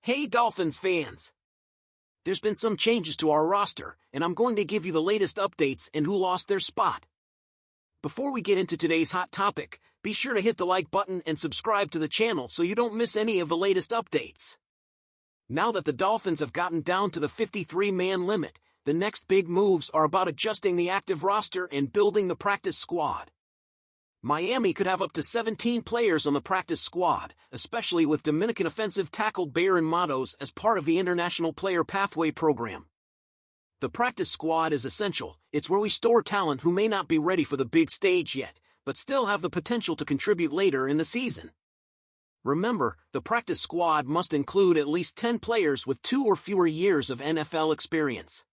Hey Dolphins fans! There's been some changes to our roster, and I'm going to give you the latest updates and who lost their spot. Before we get into today's hot topic, be sure to hit the like button and subscribe to the channel so you don't miss any of the latest updates. Now that the Dolphins have gotten down to the 53-man limit, the next big moves are about adjusting the active roster and building the practice squad. Miami could have up to 17 players on the practice squad, especially with Dominican offensive tackle Baron Matos as part of the International Player Pathway program. The practice squad is essential. It's where we store talent who may not be ready for the big stage yet, but still have the potential to contribute later in the season. Remember, the practice squad must include at least 10 players with 2 or fewer years of NFL experience.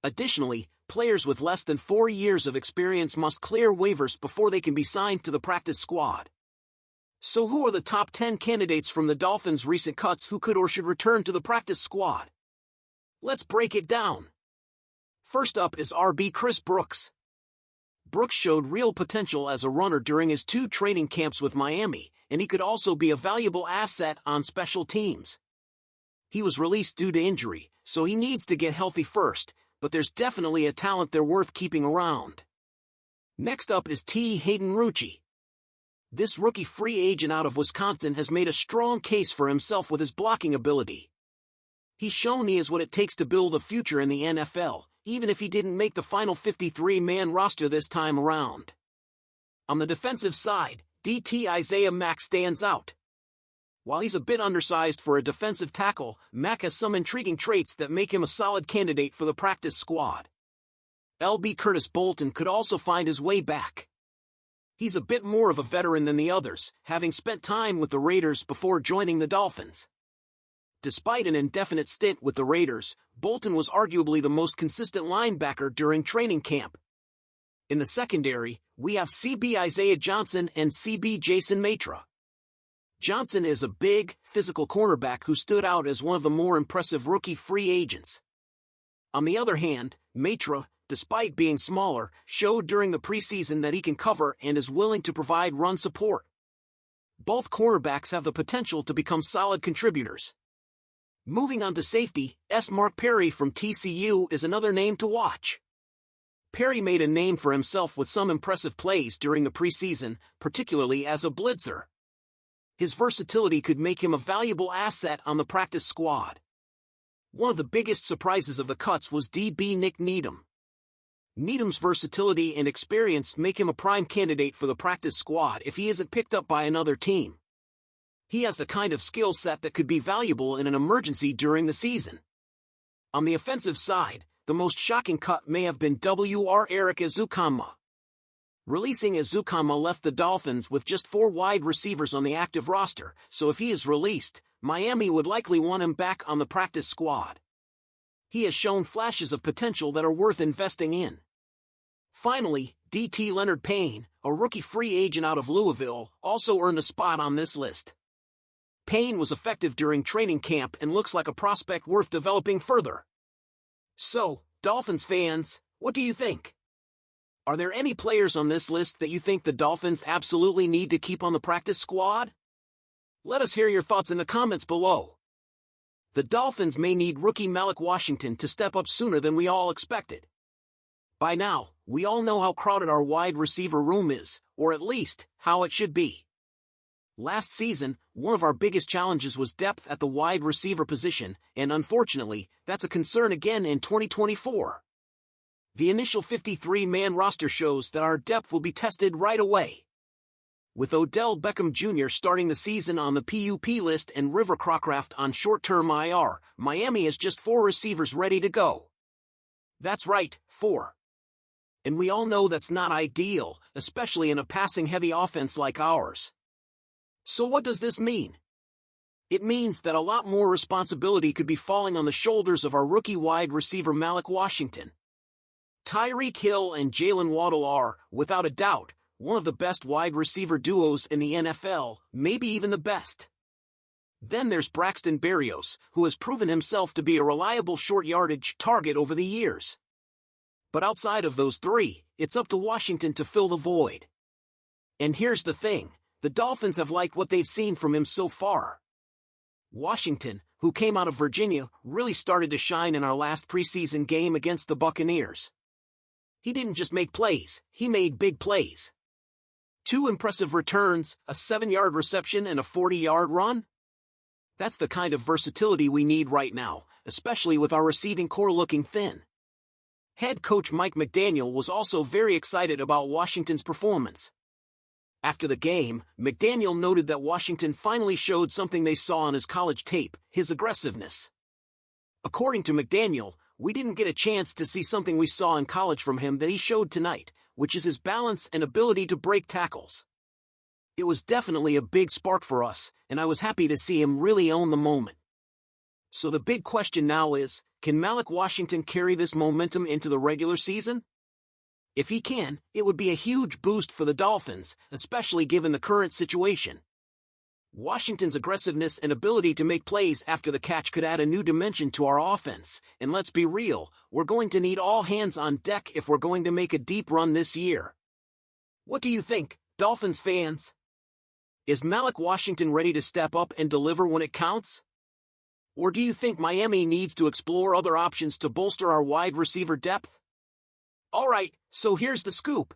Additionally, players with less than 4 years of experience must clear waivers before they can be signed to the practice squad. So who are the top 10 candidates from the Dolphins' recent cuts who could or should return to the practice squad? Let's break it down. First up is RB Chris Brooks. Brooks showed real potential as a runner during his 2 training camps with Miami, and he could also be a valuable asset on special teams. He was released due to injury, so he needs to get healthy first, but there's definitely a talent they're worth keeping around. Next up is Hayden Rucci. This rookie free agent out of Wisconsin has made a strong case for himself with his blocking ability. He's shown he has what it takes to build a future in the NFL, even if he didn't make the final 53-man roster this time around. On the defensive side, DT Isaiah Mack stands out. While he's a bit undersized for a defensive tackle, Mack has some intriguing traits that make him a solid candidate for the practice squad. LB Curtis Bolton could also find his way back. He's a bit more of a veteran than the others, having spent time with the Raiders before joining the Dolphins. Despite an indefinite stint with the Raiders, Bolton was arguably the most consistent linebacker during training camp. In the secondary, we have CB Isaiah Johnson and CB Jason Matra. Johnson is a big, physical cornerback who stood out as one of the more impressive rookie free agents. On the other hand, Matra, despite being smaller, showed during the preseason that he can cover and is willing to provide run support. Both cornerbacks have the potential to become solid contributors. Moving on to safety, Mark Perry from TCU is another name to watch. Perry made a name for himself with some impressive plays during the preseason, particularly as a blitzer. His versatility could make him a valuable asset on the practice squad. One of the biggest surprises of the cuts was DB Nick Needham. Needham's versatility and experience make him a prime candidate for the practice squad if he isn't picked up by another team. He has the kind of skill set that could be valuable in an emergency during the season. On the offensive side, the most shocking cut may have been W.R. Eric Ezukanma. Releasing Ezukanma left the Dolphins with just 4 wide receivers on the active roster, so if he is released, Miami would likely want him back on the practice squad. He has shown flashes of potential that are worth investing in. Finally, DT Leonard Payne, a rookie free agent out of Louisville, also earned a spot on this list. Payne was effective during training camp and looks like a prospect worth developing further. So, Dolphins fans, what do you think? Are there any players on this list that you think the Dolphins absolutely need to keep on the practice squad? Let us hear your thoughts in the comments below. The Dolphins may need rookie Malik Washington to step up sooner than we all expected. By now, we all know how crowded our wide receiver room is, or at least, how it should be. Last season, one of our biggest challenges was depth at the wide receiver position, and unfortunately, that's a concern again in 2024. The initial 53-man roster shows that our depth will be tested right away. With Odell Beckham Jr. starting the season on the PUP list and River Crocraft on short-term IR, Miami has just 4 receivers ready to go. That's right, 4. And we all know that's not ideal, especially in a passing-heavy offense like ours. So what does this mean? It means that a lot more responsibility could be falling on the shoulders of our rookie wide receiver Malik Washington. Tyreek Hill and Jalen Waddle are, without a doubt, one of the best wide receiver duos in the NFL, maybe even the best. Then there's Braxton Berrios, who has proven himself to be a reliable short yardage target over the years. But outside of those 3, it's up to Washington to fill the void. And here's the thing, the Dolphins have liked what they've seen from him so far. Washington, who came out of Virginia, really started to shine in our last preseason game against the Buccaneers. He didn't just make plays, he made big plays. 2 impressive returns, a 7-yard reception and a 40-yard run? That's the kind of versatility we need right now, especially with our receiving core looking thin. Head coach Mike McDaniel was also very excited about Washington's performance. After the game, McDaniel noted that Washington finally showed something they saw on his college tape, his aggressiveness. According to McDaniel, we didn't get a chance to see something we saw in college from him that he showed tonight, which is his balance and ability to break tackles. It was definitely a big spark for us, and I was happy to see him really own the moment. So the big question now is, can Malik Washington carry this momentum into the regular season? If he can, it would be a huge boost for the Dolphins, especially given the current situation. Washington's aggressiveness and ability to make plays after the catch could add a new dimension to our offense, and let's be real, we're going to need all hands on deck if we're going to make a deep run this year. What do you think, Dolphins fans? Is Malik Washington ready to step up and deliver when it counts? Or do you think Miami needs to explore other options to bolster our wide receiver depth? Alright, so here's the scoop.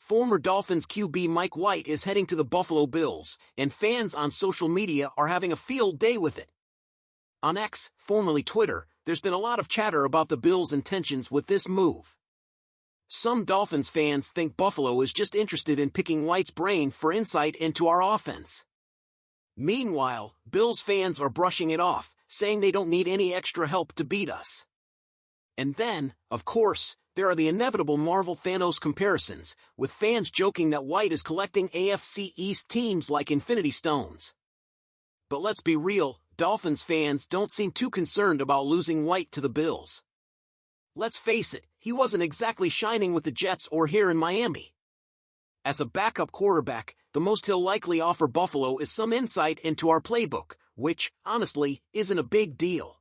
Former Dolphins QB Mike White is heading to the Buffalo Bills, and fans on social media are having a field day with it. On X, formerly Twitter, there's been a lot of chatter about the Bills' intentions with this move. Some Dolphins fans think Buffalo is just interested in picking White's brain for insight into our offense. Meanwhile, Bills fans are brushing it off, saying they don't need any extra help to beat us. And then, of course, there are the inevitable Marvel Thanos comparisons, with fans joking that White is collecting AFC East teams like Infinity Stones. But let's be real, Dolphins fans don't seem too concerned about losing White to the Bills. Let's face it, he wasn't exactly shining with the Jets or here in Miami. As a backup quarterback, the most he'll likely offer Buffalo is some insight into our playbook, which, honestly, isn't a big deal.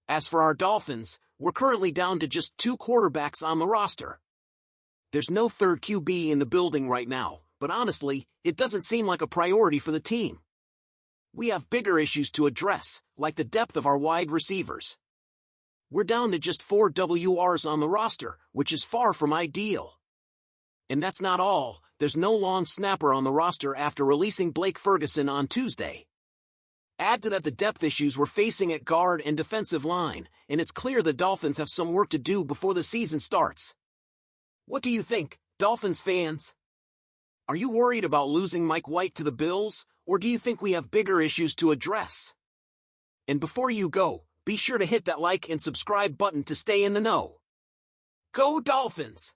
As for our Dolphins, we're currently down to just 2 quarterbacks on the roster. There's no third QB in the building right now, but honestly, it doesn't seem like a priority for the team. We have bigger issues to address, like the depth of our wide receivers. We're down to just 4 WRs on the roster, which is far from ideal. And that's not all, there's no long snapper on the roster after releasing Blake Ferguson on Tuesday. Add to that the depth issues we're facing at guard and defensive line, and it's clear the Dolphins have some work to do before the season starts. What do you think, Dolphins fans? Are you worried about losing Mike White to the Bills, or do you think we have bigger issues to address? And before you go, be sure to hit that like and subscribe button to stay in the know. Go Dolphins!